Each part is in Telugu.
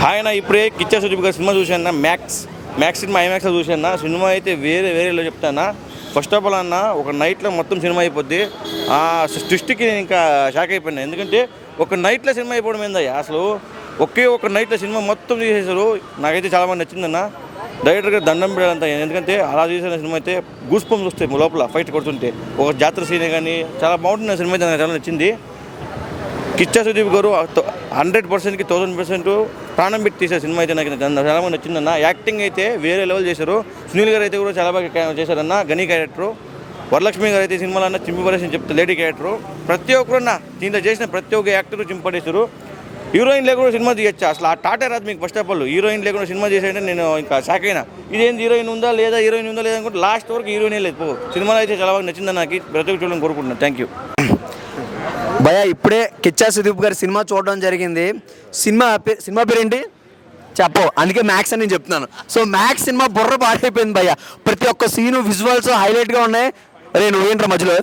ఆయన ఇప్పుడే కిచ్చా సుదీప్ గారి సినిమా చూశాను, మ్యాక్స్ సినిమా ఐమాక్స్లో చూశాను. సినిమా అయితే వేరేలో చెప్తానా. ఫస్ట్ ఆఫ్ ఆల్ అన్న ఒక నైట్లో మొత్తం సినిమా అయిపోద్ది. ఆ ట్విస్ట్కి నేను ఇంకా షాక్ అయిపోయినా. ఎందుకంటే ఒక నైట్లో సినిమా అయిపోవడం ఏందయ్యా అసలు. ఒక నైట్లో సినిమా మొత్తం తీసేశారు. నాకైతే చాలా మంది నచ్చిందన్న. డైరెక్టర్గా దండం పెడాలంత. ఎందుకంటే అలా చేసిన సినిమా అయితే గూస్ బంప్స్ వస్తాయి లోపల ఫైట్ కొడుతుంటే. ఒక జాతర సీనే కానీ చాలా బాగుంటుంది సినిమా అయితే. నాకు చాలా నచ్చింది. కిచ్చా సుదీప్ గారు 100%కి 1000% ప్రాణం పెట్టి తీసే సినిమా అయితే నాకు చాలా మంది నచ్చిందన్న. యాక్టింగ్ అయితే వేరే లెవెల్ చేశారు. సునీల్ గారు అయితే కూడా చాలా బాగా చేశారన్న. గనీ క్యారెక్టరు. వరలక్ష్మి గారు అయితే సినిమాలో అన్న చింపడేసి చెప్తే లేడీ క్యారెక్టరు. ప్రతి ఒక్కరున్న దీంట్లో చేసిన ప్రతి ఒక్క యాక్టర్ చింపడేశారు. హీరోయిన్ లేకుండా సినిమా తీయచ్చు. అసలు ఆ టాటే రాదు మీకు ఫస్ట్ ఆఫ్ ఆల్. హీరోయిన్ లేకుండా సినిమా చేసేయంటే నేను ఇంకా షాక్ అయినా. ఇదేంటి హీరోయిన్ ఉందా లేదా అనుకుంటే లాస్ట్ వరకు హీరోయినే లేదు. సినిమాలో అయితే చాలా బాగా నచ్చిందని నాకు ప్రతి ఒక్క చూడడం కోరుకుంటున్నాను. థ్యాంక్ యూ భయ్యా. ఇప్పుడే కిచ్చా సుదీప్ గారి సినిమా చూడడం జరిగింది. సినిమా పేరేంటి చెప్పవు, అందుకే మ్యాక్స్ అని నేను చెప్తున్నాను. సో మ్యాక్స్ సినిమా బుర్ర పాడైపోయింది భయ్యా. ప్రతి ఒక్క సీను విజువల్స్ హైలైట్గా ఉన్నాయి. అరే నువ్వేంట్రా మధ్యలో.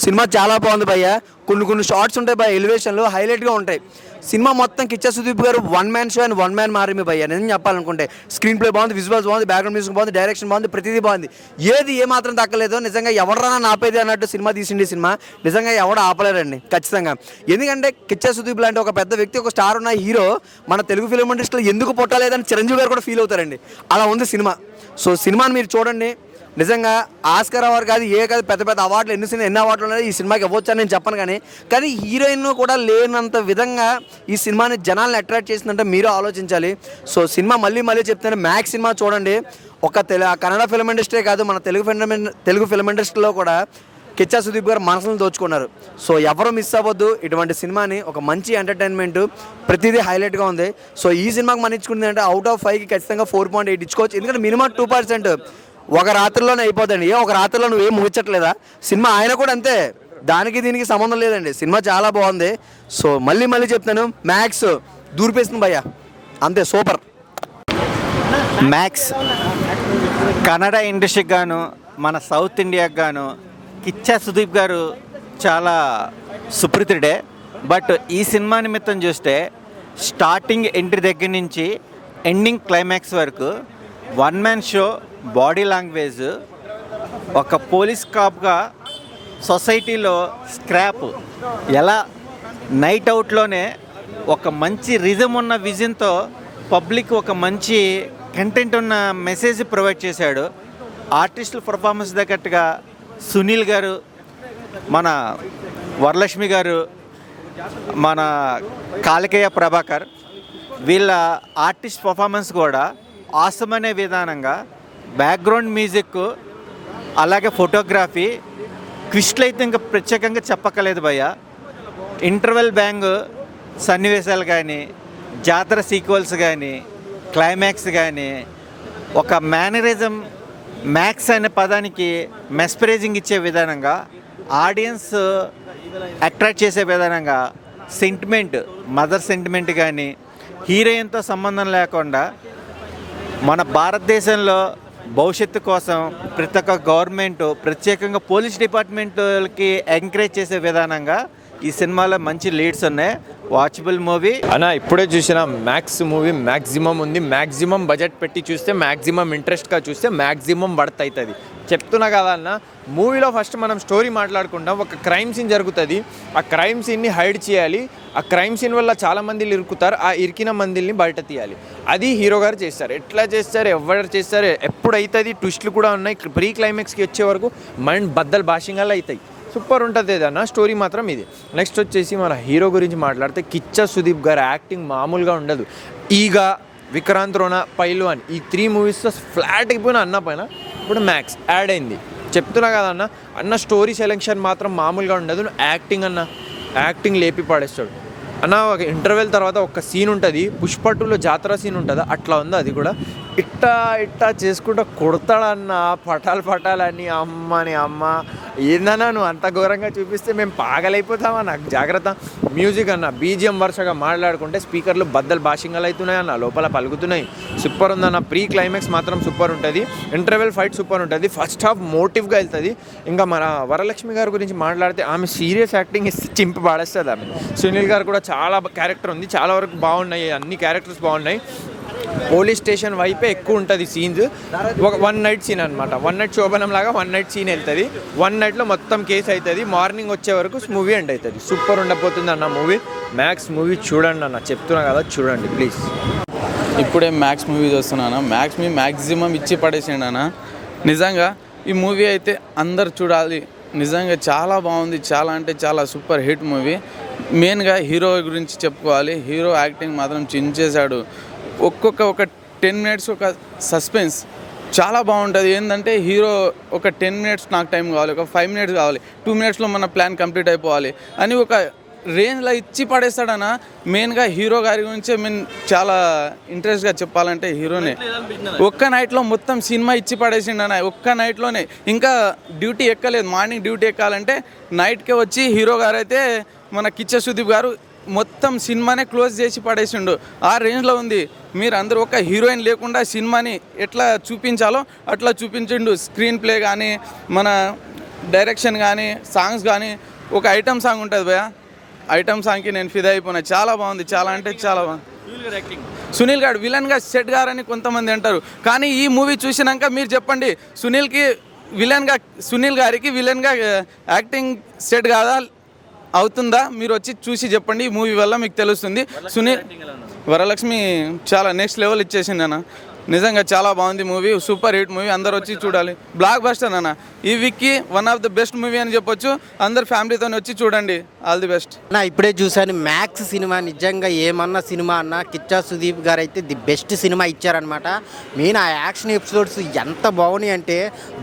సినిమా చాలా బాగుంది భయ్యా. కొన్ని షార్ట్స్ ఉంటాయి భయ్యా, ఎలివేషన్లు హైలైట్గా ఉంటాయి. సినిమా మొత్తం కిచ్చా సుదీప్ గారు one man show and one man మారిమి భయ్యా. నేను చెప్పాలనుకుంటే స్క్రీన్ ప్లే బాగుంది, విజువల్స్ బాగుంది, బ్యాక్గ్రౌండ్ మ్యూజిక్ బాగుంది, డైరెక్షన్ బాగుంది, ప్రతిదీ బాగుంది. ఏమాత్రం తగ్గలేదు. నిజంగా ఎవడరా ఆపేది అన్నట్టు సినిమా తీసిండి. సినిమా నిజంగా ఎవడు ఆపలేరండి ఖచ్చితంగా. ఎందుకంటే కిచ్చా సుదీప్ లాంటి ఒక పెద్ద వ్యక్తి, ఒక స్టార్ ఉన్న హీరో మన తెలుగు ఫిల్మ్ ఇండస్ట్రీలో ఎందుకు పుట్టలేదని చిరంజీవి గారు కూడా ఫీల్ అవుతారండి. అలా ఉంది సినిమా. సో సినిమాని మీరు చూడండి. నిజంగా ఆస్కార్ అవార్డు కాదు కాదు పెద్ద అవార్డులు ఎన్ని అవార్డులు ఉన్నాయి ఈ సినిమాకి ఇవ్వచ్చు అని నేను చెప్పను. కానీ హీరోయిన్ కూడా లేనంత విధంగా ఈ సినిమాని జనాలను అట్రాక్ట్ చేసిందంటే మీరు ఆలోచించాలి. సో సినిమా మళ్ళీ చెప్తాను, మ్యాక్స్ సినిమా చూడండి. ఒక కన్నడ ఫిల్మ్ ఇండస్ట్రీ కాదు, మన తెలుగు ఫిల్మ్ ఇండస్ట్రీలో కూడా కిచ్చా సుదీప్ గారు మనసులను దోచుకున్నారు. సో ఎవరు మిస్ అవ్వద్దు ఇటువంటి సినిమాని. ఒక మంచి ఎంటర్టైన్మెంట్, ప్రతిదీ హైలైట్గా ఉంది. సో ఈ సినిమాకి మనం ఇచ్చుకుంది అంటే అవుట్ ఆఫ్ 5కి ఖచ్చితంగా 4.8 ఇచ్చుకోవచ్చు. ఎందుకంటే మినిమం 2% ఒక రాత్రిలోనే అయిపోతుంది. ఒక రాత్రిలో నువ్వు ఏం ముగించట్లేదా సినిమా. ఆయన కూడా అంతే, దానికి దీనికి సంబంధం లేదండి. సినిమా చాలా బాగుంది. సో మళ్ళీ చెప్తాను, మ్యాక్స్ దూరిపేస్తుంది భయ్యా, అంతే సూపర్. మ్యాక్స్ కన్నడ ఇండస్ట్రీకి గాను మన సౌత్ ఇండియాకి గాను కిచ్చా సుదీప్ గారు చాలా సుప్రతిడే. బట్ ఈ సినిమా నిమిత్తం చూస్తే స్టార్టింగ్ ఎంట్రీ దగ్గర నుంచి ఎండింగ్ క్లైమాక్స్ వరకు one man show, body language, ఒక పోలీస్ కాప్గా సొసైటీలో స్క్రాప్ ఎలా నైట్ అవుట్లోనే ఒక మంచి రిజం ఉన్న విజన్తో పబ్లిక్ ఒక మంచి కంటెంట్ ఉన్న మెసేజ్ ప్రొవైడ్ చేశాడు. ఆర్టిస్టుల పర్ఫార్మెన్స్ తగ్గట్టుగా సునీల్ గారు, మన వరలక్ష్మి గారు, మన కాలికేయ ప్రభాకర్, వీళ్ళ ఆర్టిస్ట్ పర్ఫార్మెన్స్ కూడా ఆసమ్ అనే విధానంగా బ్యాక్గ్రౌండ్ మ్యూజిక్, అలాగే ఫోటోగ్రఫీ, ట్విస్ట్లు అయితే ఇంకా ప్రత్యేకంగా చెప్పక్కలేదు భయ్య. ఇంటర్వెల్ బ్యాంగ్ సన్నివేశాలు కానీ, జాతర సీక్వెల్స్ కానీ, క్లైమాక్స్ కానీ, ఒక మేనరిజం, మ్యాక్స్ అనే పదానికి మెస్పరైజింగ్ ఇచ్చే విధానంగా, ఆడియన్స్ అట్రాక్ట్ చేసే విధానంగా, సెంటిమెంట్, మదర్ సెంటిమెంట్ కానీ, హీరోయిన్తో సంబంధం లేకుండా మన భారతదేశంలో భవిష్యత్తు కోసం ప్రతి ఒక్క గవర్నమెంట్, ప్రత్యేకంగా పోలీస్ డిపార్ట్మెంట్కి ఎంకరేజ్ చేసే విధానంగా ఈ సినిమాలో మంచి లీడ్స్ ఉన్నాయి. వాచబుల్ మూవీ అన్న. ఇప్పుడే చూసిన మ్యాక్స్ మూవీ మ్యాక్సిమం ఉంది. మ్యాక్సిమం బడ్జెట్ పెట్టి చూస్తే, మ్యాక్సిమం ఇంట్రెస్ట్గా చూస్తే మ్యాక్సిమం వర్త్ అవుతుంది. చెప్తున్నా కదా అన్న. మూవీలో ఫస్ట్ మనం స్టోరీ మాట్లాడుకుంటాం. ఒక క్రైమ్ సీన్ జరుగుతుంది. ఆ క్రైమ్ సీన్ని హైడ్ చేయాలి. ఆ క్రైమ్ సీన్ వల్ల చాలామంది ఇరుకుతారు. ఆ ఇరికిన మందిని బయట తీయాలి. అది హీరో గారు చేస్తారు. ఎట్లా చేస్తారు, ఎవరు చేస్తారు, ఎప్పుడైతుంది, ట్విస్ట్లు కూడా ఉన్నాయి. ప్రీ క్లైమాక్స్కి వచ్చే వరకు మైండ్ బద్దలు భాషింగాలు అవుతాయి. సూపర్ ఉంటుంది ఏదన్నా. స్టోరీ మాత్రం ఇది. నెక్స్ట్ వచ్చేసి మన హీరో గురించి మాట్లాడితే కిచ్చా సుదీప్ గారు యాక్టింగ్ మామూలుగా ఉండదు. ఈగ, విక్రాంత్ రోనా, పైల్వాన్ ఈ 3 మూవీస్తో ఫ్లాట్ అయిపోయిన అన్న పైన ఇప్పుడు మ్యాక్స్ యాడ్ అయింది. చెప్తున్నా కదా అన్న స్టోరీ సెలెక్షన్ మాత్రం మామూలుగా ఉండదు. యాక్టింగ్ లేపి పాడేస్తాడు అన్న. ఒక ఇంటర్వెల్ తర్వాత ఒక సీన్ ఉంటుంది, పుష్ప 2లో జాతర సీన్ ఉంటుంది, అట్లా ఉంది. అది కూడా ఇట్టా చేసుకుంటూ కొడతాడన్న, పటాలని అమ్మ ఏందన్నా నువ్వు అంత ఘోరంగా చూపిస్తే మేము పాగలైపోతామా? నాకు జాగ్రత్త. మ్యూజిక్ అన్న బీజిఎం వరుసగా మాట్లాడుకుంటే స్పీకర్లు బద్దలు భాషింగలు అవుతున్నాయి అన్న, లోపల పలుకుతున్నాయి. సూపర్ ఉందన్న. ప్రీ క్లైమాక్స్ మాత్రం సూపర్ ఉంటుంది. ఇంటర్వెల్ ఫైట్ సూపర్ ఉంటుంది. ఫస్ట్ హాఫ్ మోటివ్గా వెళ్తుంది. ఇంకా మన వరలక్ష్మి గారి గురించి మాట్లాడితే ఆమె సీరియస్ యాక్టింగ్ ఇస్తే చింపి పాడేస్తుంది ఆమె. సునీల్ గారు కూడా చాలా క్యారెక్టర్ ఉంది, చాలా వరకు బాగున్నాయి, అన్ని క్యారెక్టర్స్ బాగున్నాయి. పోలీస్ స్టేషన్ వైపే ఎక్కువ ఉంటుంది సీన్స్. ఒక 1 నైట్ సీన్ అనమాట. 1 నైట్ శోభనం లాగా 1 నైట్ సీన్ వెళ్తుంది. 1 నైట్లో మొత్తం కేసు అవుతుంది. మార్నింగ్ వచ్చే వరకు మూవీ ఎండ్ అవుతుంది. సూపర్ ఉండబోతుంది అన్న మూవీ. మ్యాక్స్ మూవీ చూడండి అన్న, చెప్తున్నా కదా, చూడండి ప్లీజ్. ఇప్పుడే మ్యాక్స్ మూవీ చూస్తున్నాను. మ్యాక్స్ మీ మ్యాక్సిమం ఇచ్చి పడేసిండు అన్న. నిజంగా ఈ మూవీ అయితే అందరు చూడాలి. నిజంగా చాలా బాగుంది, చాలా అంటే చాలా సూపర్ హిట్ మూవీ. మెయిన్గా హీరో గురించి చెప్పుకోవాలి. హీరో యాక్టింగ్ మాత్రం చించేశాడు. ఒక 10 మినిట్స్ ఒక సస్పెన్స్ చాలా బాగుంటుంది. ఏంటంటే హీరో ఒక 10 మినిట్స్ నాకు టైం కావాలి, ఒక 5 మినిట్స్ కావాలి, 2 మినిట్స్లో మన ప్లాన్ కంప్లీట్ అయిపోవాలి అని ఒక రేంజ్లో ఇచ్చి పడేస్తాడన్న. మెయిన్గా హీరో గారి గురించే చాలా ఇంట్రెస్ట్గా చెప్పాలంటే హీరోనే ఒక్క నైట్లో మొత్తం సినిమా ఇచ్చి పడేసిండన్న. ఒక్క నైట్లోనే ఇంకా డ్యూటీ ఎక్కలేదు. మార్నింగ్ డ్యూటీ ఎక్కాలంటే నైట్కే వచ్చి హీరో గారు అయితే మన కిచ్చ సుదీప్ గారు మొత్తం సినిమానే క్లోజ్ చేసి పడేసిండు. ఆ రేంజ్లో ఉంది. మీరు అందరూ ఒక హీరోయిన్ లేకుండా సినిమాని ఎట్లా చూపించాలో అట్లా చూపించిండు. స్క్రీన్ ప్లే కానీ, మన డైరెక్షన్ కానీ, సాంగ్స్ కానీ. ఒక ఐటమ్ సాంగ్ ఉంటుంది భయ, ఐటమ్ సాంగ్కి నేను ఫిదా అయిపోయినా. చాలా బాగుంది, చాలా అంటే చాలా బాగుంది. సునీల్ గారు విలన్గా సెట్ గారని కొంతమంది అంటారు, కానీ ఈ మూవీ చూసినాక మీరు చెప్పండి, సునీల్ గారికి విలన్గా యాక్టింగ్ సెట్ కాదా, అవుతుందా? మీరు వచ్చి చూసి చెప్పండి. ఈ మూవీ వల్ల మీకు తెలుస్తుంది. సునీల్ వరలక్ష్మి చాలా నెక్స్ట్ లెవెల్ ఇచ్చేసింది అన్న. నిజంగా చాలా బాగుంది మూవీ. సూపర్ హిట్ మూవీ, అందరు వచ్చి చూడాలి. బ్లాక్ బస్టర్ అన్న. ఈ వీక్కి one of the best movie అని చెప్పొచ్చు. అందరు ఫ్యామిలీతో వచ్చి చూడండి. All the best. నా ఇప్పుడే చూశాను మ్యాక్స్ సినిమా. నిజంగా ఏమన్నా సినిమా అన్న కిచ్చా సుదీప్ గారు అయితే ది బెస్ట్ సినిమా ఇచ్చారనమాట. మెయిన్ ఆ యాక్షన్ ఎపిసోడ్స్ ఎంత బాగున్నాయి అంటే,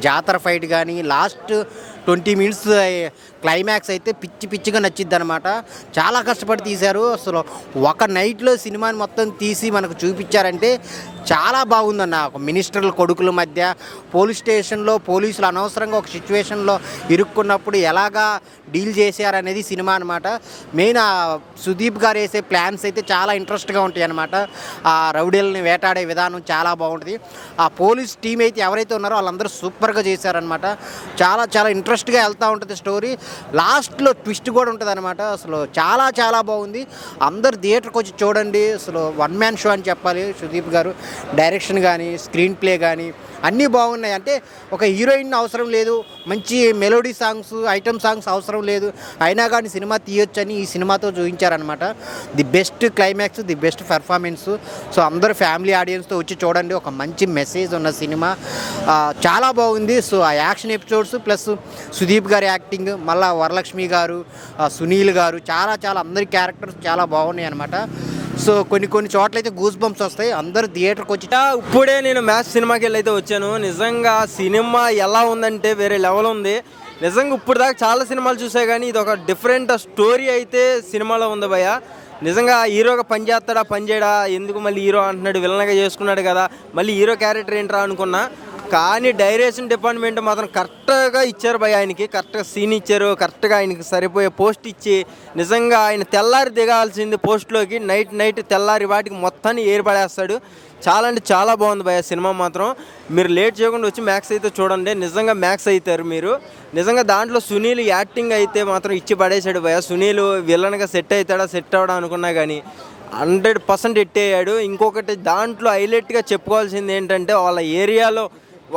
జాతర ఫైట్ కానీ, లాస్ట్ 20 మినిట్స్ క్లైమాక్స్ అయితే పిచ్చిగా నచ్చిద్ది అనమాట. చాలా కష్టపడి తీశారు. అసలు ఒక నైట్లో సినిమాని మొత్తం తీసి మనకు చూపించారంటే చాలా బాగుందన్న. ఒక మినిస్టర్ల కొడుకుల మధ్య పోలీస్ స్టేషన్లో పోలీసులు అనవసరంగా ఒక సిచ్యువేషన్లో ఇరుక్కున్నప్పుడు ఎలాగా డీల్ చేశారనేది సినిమా అనమాట. మెయిన్ ఆ సుదీప్ గారు వేసే ప్లాన్స్ అయితే చాలా ఇంట్రెస్ట్గా ఉంటాయి అనమాట. ఆ రౌడీలని వేటాడే విధానం చాలా బాగుంటుంది. ఆ పోలీస్ టీం అయితే ఎవరైతే ఉన్నారో వాళ్ళందరూ సూపర్గా చేశారనమాట. చాలా ఇంట్రెస్ట్గా వెళ్తూ ఉంటుంది స్టోరీ. లాస్ట్లో ట్విస్ట్ కూడా ఉంటుంది అనమాట. అసలు చాలా బాగుంది. అందరు థియేటర్కి వచ్చి చూడండి. అసలు 1 మ్యాన్ షో అని చెప్పాలి. సుదీప్ గారు డైరెక్షన్ కానీ, స్క్రీన్ ప్లే కానీ అన్నీ బాగున్నాయి. అంటే ఒక హీరోయిన్ అవసరం లేదు, మంచి మెలోడీ సాంగ్స్, ఐటమ్ సాంగ్స్ అవసరం లేదు, అయినా కానీ సినిమా తీయొచ్చని ఈ సినిమాతో చూపించారనమాట. The best climax, the best performance. So అందరూ ఫ్యామిలీ ఆడియన్స్తో వచ్చి చూడండి. ఒక మంచి మెసేజ్ ఉన్న సినిమా, చాలా బాగుంది. సో ఆ యాక్షన్ ఎపిసోడ్స్ ప్లస్ సుదీప్ గారి యాక్టింగ్, మళ్ళీ వరలక్ష్మి గారు, సునీల్ గారు, చాలా అందరి క్యారెక్టర్స్ చాలా బాగున్నాయి అనమాట. సో కొన్ని చోట్ల అయితే గూస్ బంప్స్ వస్తాయి. అందరూ థియేటర్కి వచ్చి ఇప్పుడే నేను మ్యాచ్ సినిమాకి వెళ్ళి అయితే వచ్చాను. నిజంగా సినిమా ఎలా ఉందంటే వేరే లెవెల్ ఉంది. నిజంగా ఇప్పుడు దాకా చాలా సినిమాలు చూసాయి, కానీ ఇది ఒక డిఫరెంట్ స్టోరీ అయితే సినిమాలో ఉంది భయ్య. నిజంగా హీరోగా పని చేస్తాడా, పని చేయడా, ఎందుకు మళ్ళీ హీరో అంటున్నాడు, విలన్గా చేసుకున్నాడు కదా, మళ్ళీ హీరో క్యారెక్టర్ ఏంట్రా అనుకున్నా. కానీ డైరెక్షన్ డిపార్ట్మెంట్ మాత్రం కరెక్ట్గా ఇచ్చారు భయ. ఆయనకి కరెక్ట్గా సీన్ ఇచ్చారు, కరెక్ట్గా ఆయనకి సరిపోయే పోస్ట్ ఇచ్చి, నిజంగా ఆయన తెల్లారి దిగాల్సింది పోస్ట్లోకి, నైట్ తెల్లారి వాటికి మొత్తాన్ని ఏర్పడేస్తాడు. చాలా అంటే చాలా బాగుంది భయ సినిమా మాత్రం. మీరు లేట్ చేయకుండా వచ్చి మ్యాక్స్ అయితే చూడండి. నిజంగా మ్యాక్స్ అవుతారు మీరు. నిజంగా దాంట్లో సునీల్ యాక్టింగ్ అయితే మాత్రం ఇచ్చి పడేశాడు భయ. సునీల్ విలన్గా సెట్ అవడా అనుకున్నా కానీ 100% ఎట్టేయాడు. ఇంకొకటి దాంట్లో హైలైట్గా చెప్పుకోవాల్సింది ఏంటంటే, వాళ్ళ ఏరియాలో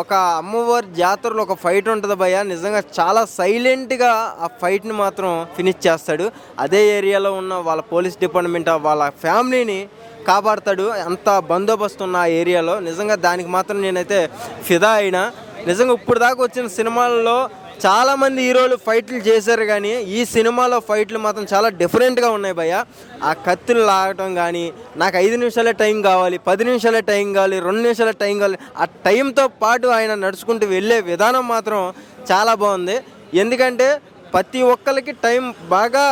ఒక అమ్మవారి జాతరలో ఒక ఫైట్ ఉంటుంది భయ్య. నిజంగా చాలా సైలెంట్గా ఆ ఫైట్ని మాత్రం ఫినిష్ చేస్తాడు. అదే ఏరియాలో ఉన్న వాళ్ళ పోలీస్ డిపార్ట్మెంట్ వాళ్ళ ఫ్యామిలీని కాపాడుతాడు. అంత బందోబస్తు ఉన్న ఆ ఏరియాలో. నిజంగా దానికి మాత్రం నేనైతే ఫిదా అయినా. నిజంగా ఇప్పుడు దాకా వచ్చిన సినిమాల్లో చాలామంది హీరోలు ఫైట్లు చేశారు, కానీ ఈ సినిమాలో ఫైట్లు మాత్రం చాలా డిఫరెంట్గా ఉన్నాయి భయ్య. ఆ కత్తులు లాగటం కానీ, నాకు 5 నిమిషాలే టైం కావాలి, 10 నిమిషాలే టైం కావాలి, 2 నిమిషాలే టైం కావాలి, ఆ టైంతో పాటు ఆయన నడుచుకుంటూ వెళ్ళే విధానం మాత్రం చాలా బాగుంది. ఎందుకంటే ప్రతి ఒక్కరికి టైం బాగా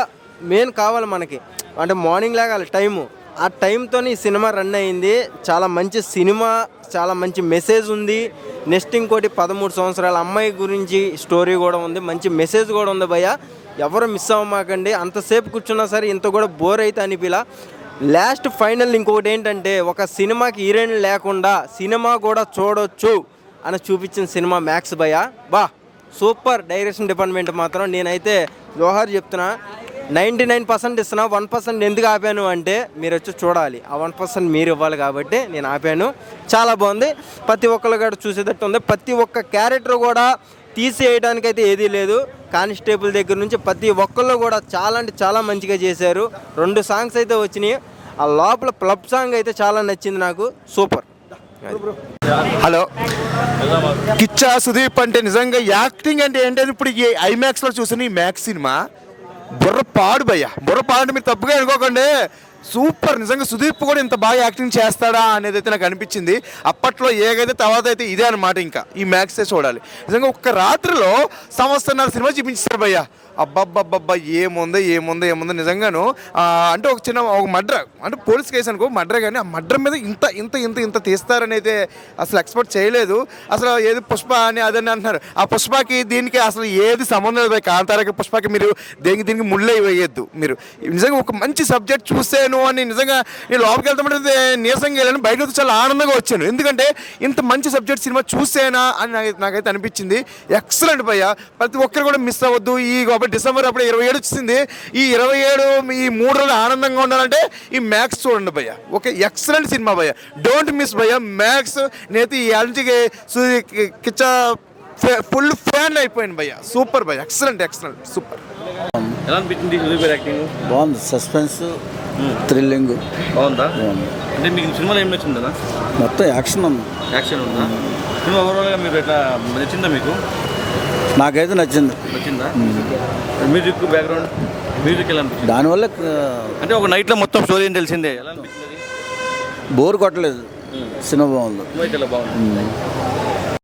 మెయిన్ కావాలి మనకి. అంటే మార్నింగ్ లాగాలి టైము, ఆ టైంతో ఈ సినిమా రన్ అయింది. చాలా మంచి సినిమా, చాలా మంచి మెసేజ్ ఉంది. నెక్స్ట్ ఇంకోటి 13 సంవత్సరాల అమ్మాయి గురించి స్టోరీ కూడా ఉంది, మంచి మెసేజ్ కూడా ఉంది భయ్య. ఎవరు మిస్ అవ్వమాకండి. అంతసేపు కూర్చున్నా సరే ఇంత కూడా బోర్ అయితే అనిపిలా. లాస్ట్ ఫైనల్ ఇంకొకటి ఏంటంటే, ఒక సినిమాకి హీరోయిన్ లేకుండా సినిమా కూడా చూడొచ్చు అని చూపించిన సినిమా మ్యాక్స్ భయ్య. సూపర్. డైరెక్షన్ డిపార్ట్మెంట్ మాత్రం నేనైతే జోహార్ చెప్తున్నా. 99% ఇస్తున్నా. 1% ఎందుకు ఆపాను అంటే, మీరు వచ్చి చూడాలి. ఆ 1% మీరు ఇవ్వాలి కాబట్టి నేను ఆపాను. చాలా బాగుంది. ప్రతి ఒక్కరు కూడా చూసేటట్టు ఉంది. ప్రతి ఒక్క క్యారెక్టర్ కూడా తీసేయడానికైతే ఏదీ లేదు. కానిస్టేబుల్ దగ్గర నుంచి ప్రతి ఒక్కళ్ళు కూడా చాలా అంటే చాలా మంచిగా చేశారు. 2 సాంగ్స్ అయితే వచ్చినాయి. ఆ లోపల క్లబ్ సాంగ్ అయితే చాలా నచ్చింది నాకు. సూపర్. హలో, కిచ్చా సుదీప్ అంటే నిజంగా యాక్టింగ్ అంటే ఏంటంటే ఇప్పుడు ఈ ఐమాక్స్లో చూసిన ఈ మ్యాక్స్ సినిమా బుర్రపాడు భయ్య. బుర్రపాడు మీరు తప్పుగా అనుకోకండి. సూపర్. నిజంగా సుదీప్ కూడా ఇంత బాగా యాక్టింగ్ చేస్తాడా అనేది అయితే నాకు అనిపించింది. అప్పట్లో ఏగైతే తర్వాత అయితే ఇదే అనమాట. ఇంకా ఈ మ్యాక్సే చూడాలి. నిజంగా ఒక్క రాత్రిలో 1.5 సంవత్సరాల సినిమా చూపించారు భయ్య. అబ్బబ్బబ్బబ్బా, ఏముందో నిజంగాను. అంటే ఒక మర్డర్, అంటే పోలీస్ కేసు అనుకో మర్డర్, కానీ ఆ మర్డర్ మీద ఇంత తీస్తారని అయితే అసలు ఎక్స్పెక్ట్ చేయలేదు. అసలు ఏది పుష్ప అని అదని అంటున్నారు. ఆ పుష్పకి దీనికి అసలు ఏది సంబంధం లేదు. కాంతారకి పుష్పకి మీరు దీనికి ముళ్ళే వేయద్దు. మీరు నిజంగా ఒక మంచి సబ్జెక్ట్ చూసాను అని నిజంగా నేను లోపలికి వెళ్తామంటే నీరసంగా వెళ్ళాను. బయట వచ్చి చాలా ఆనందంగా వచ్చాను. ఎందుకంటే ఇంత మంచి సబ్జెక్ట్ సినిమా చూసేనా అని నాకైతే అనిపించింది. ఎక్సలెంట్ భయ్య. ప్రతి ఒక్కరు కూడా మిస్ అవ్వద్దు. ఈ డిసెంబర్ అప్పుడు 27 వచ్చింది. ఈ 27 ఈ 3 రోజులు ఆనందంగా ఉండాలంటే ఈ మ్యాక్స్ చూడండి భయ్య. ఓకే, ఎక్సలెంట్ సినిమా భయ్య. డోంట్ మిస్ భయ్య మ్యాక్స్. నేనైతే ఈ ఆంటీకి కిచ్చా ఫుల్ ఫ్యాన్ అయిపోయాను భయ్య. సూపర్ భయ్య. Excellent super. ఎలా అనిపించింది సుదీప్ గారి యాక్టింగ్? బాగుంది. సస్పెన్స్, థ్రిల్లింగ్ బాగుందా? అంటే మీకు సినిమాలో ఏం నచ్చిందా? మొత్తం యాక్షన్ ఉంది. యాక్షన్ ఉందా? సినిమా ఓవరాల్గా మీరు ఎట్లా నచ్చిందా? మీకు నాకైతే నచ్చిందా? మ్యూజిక్ బ్యాక్గ్రౌండ్ మ్యూజిక్ ఎలా అనిపించింది? దానివల్ల అంటే ఒక నైట్లో మొత్తం స్టోరీ అని తెలిసిందే. ఎలా అనిపించింది? బోర్ కొట్టలేదు. సినిమా బాగుంది. సినిమా అయితే ఎలా బాగుంది?